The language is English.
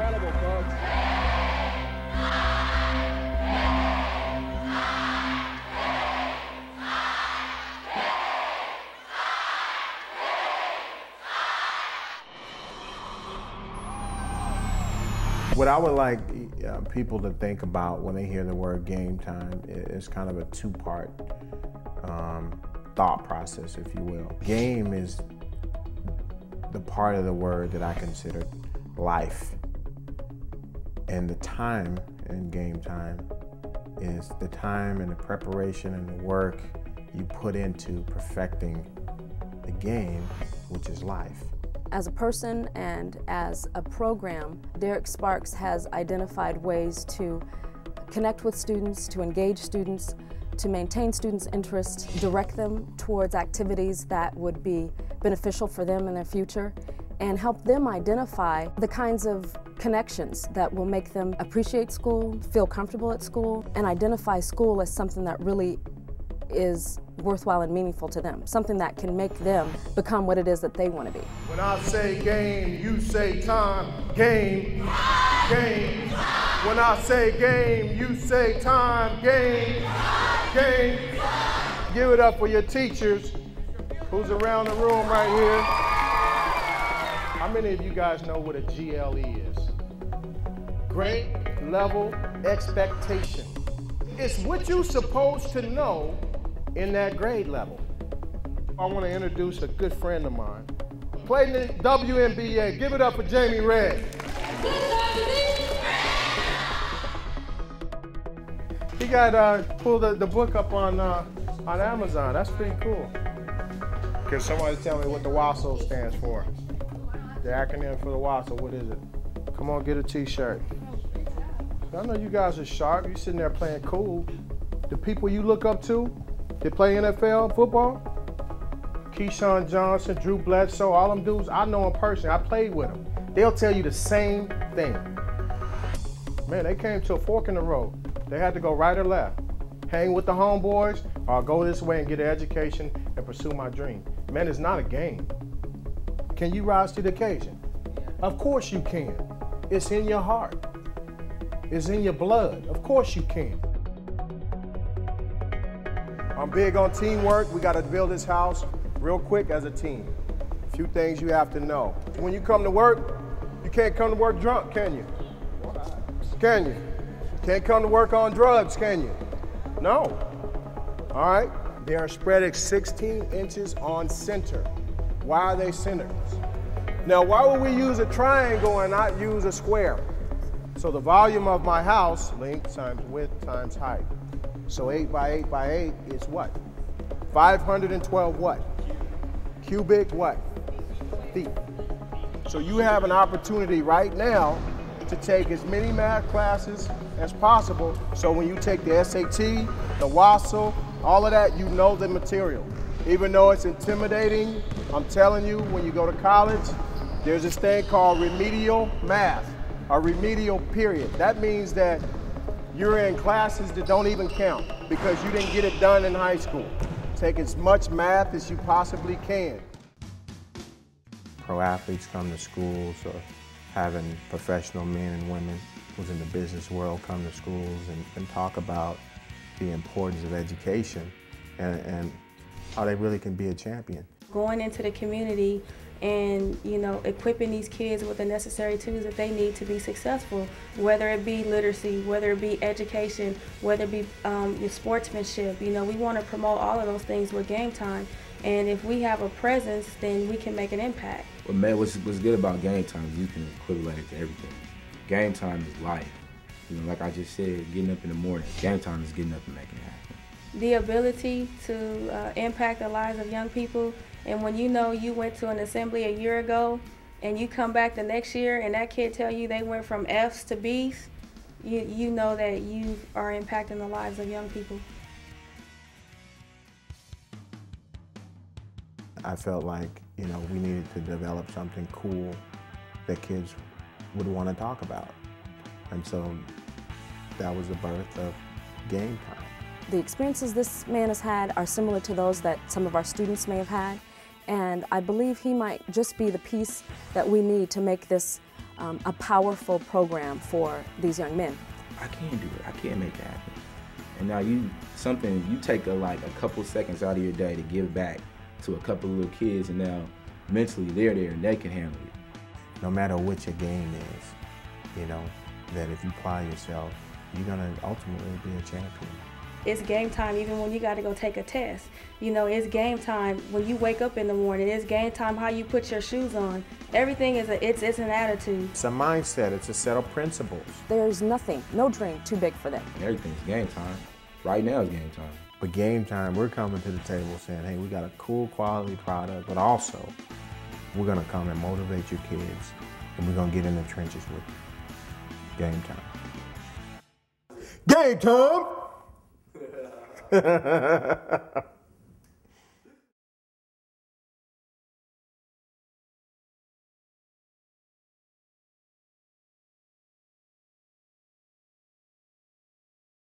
incredible, folks. What I would like people to think about when they hear the word game time is kind of a two-part thought process, if you will. Game is the part of the word that I consider life. And the time in game time is the time and the preparation and the work you put into perfecting the game, which is life. As a person and as a program, Derek Sparks has identified ways to connect with students, to engage students, to maintain students' interest, direct them towards activities that would be beneficial for them in their future, and help them identify the kinds of connections that will make them appreciate school, feel comfortable at school, and identify school as something that really is worthwhile and meaningful to them, something that can make them become what it is that they want to be. When I say game, you say time. Game, game. When I say game, you say time. Game, game. Give it up for your teachers who's around the room right here. How many of you guys know what a GLE is? Grade level expectation. It's what you're supposed to know in that grade level. I want to introduce a good friend of mine. Played in the WNBA. Give it up for Jamie Red. He got pulled the book up on Amazon. That's pretty cool. Can somebody tell me what the WASO stands for? The acronym for the WASO, what is it? Come on, get a t-shirt. I know you guys are sharp. You sitting there playing cool. The people you look up to, they play NFL football. Keyshawn Johnson, Drew Bledsoe, all them dudes, I know them personally. I played with them. They'll tell you the same thing. Man, they came to a fork in the road. They had to go right or left. Hang with the homeboys, or I'll go this way and get an education and pursue my dream. Man, it's not a game. Can you rise to the occasion? Of course you can. It's in your heart. It's in your blood. Of course you can. I'm big on teamwork. We got to build this house real quick as a team. A few things you have to know. When you come to work, you can't come to work drunk, can you? Can you? Can't come to work on drugs, can you? No. All right. They are spread at 16 inches on center. Why are they centers? Now, why would we use a triangle and not use a square? So the volume of my house, length times width times height. So 8 by 8 by 8 is what? 512 what? Cubic what? Feet. So you have an opportunity right now to take as many math classes as possible. So when you take the SAT, the WASO, all of that, you know the material. Even though it's intimidating, I'm telling you, when you go to college, there's this thing called remedial math, a remedial period. That means that you're in classes that don't even count because you didn't get it done in high school. Take as much math as you possibly can. Pro athletes come to schools, or having professional men and women who's in the business world come to schools and talk about the importance of education and how they really can be a champion. Going into the community and, you know, equipping these kids with the necessary tools that they need to be successful, whether it be literacy, whether it be education, whether it be your sportsmanship. You know, we want to promote all of those things with Game Time, and if we have a presence, then we can make an impact. Well, man, what's good about Game Time is you can equivalent it to everything. Game Time is life. You know, like I just said, getting up in the morning. Game Time is getting up and making it happen. The ability to impact the lives of young people. And when you know you went to an assembly a year ago and you come back the next year and that kid tell you they went from F's to B's, you know that you are impacting the lives of young people. I felt like, you know, we needed to develop something cool that kids would want to talk about. And so that was the birth of Game Time. The experiences this man has had are similar to those that some of our students may have had, and I believe he might just be the piece that we need to make this a powerful program for these young men. I can't do it. I can't make it happen. And now you take like a couple seconds out of your day to give back to a couple of little kids, and now mentally they're there and they can handle it. No matter what your game is, you know, that if you apply yourself, you're gonna ultimately be a champion. It's game time even when you got to go take a test. You know, it's game time when you wake up in the morning. It's game time how you put your shoes on. Everything is it's an attitude. It's a mindset. It's a set of principles. There's nothing, no dream too big for them. Everything's game time. Right now is game time. But game time, we're coming to the table saying, hey, we got a cool quality product, but also we're gonna come and motivate your kids, and we're gonna get in the trenches with you. Game time. Game time!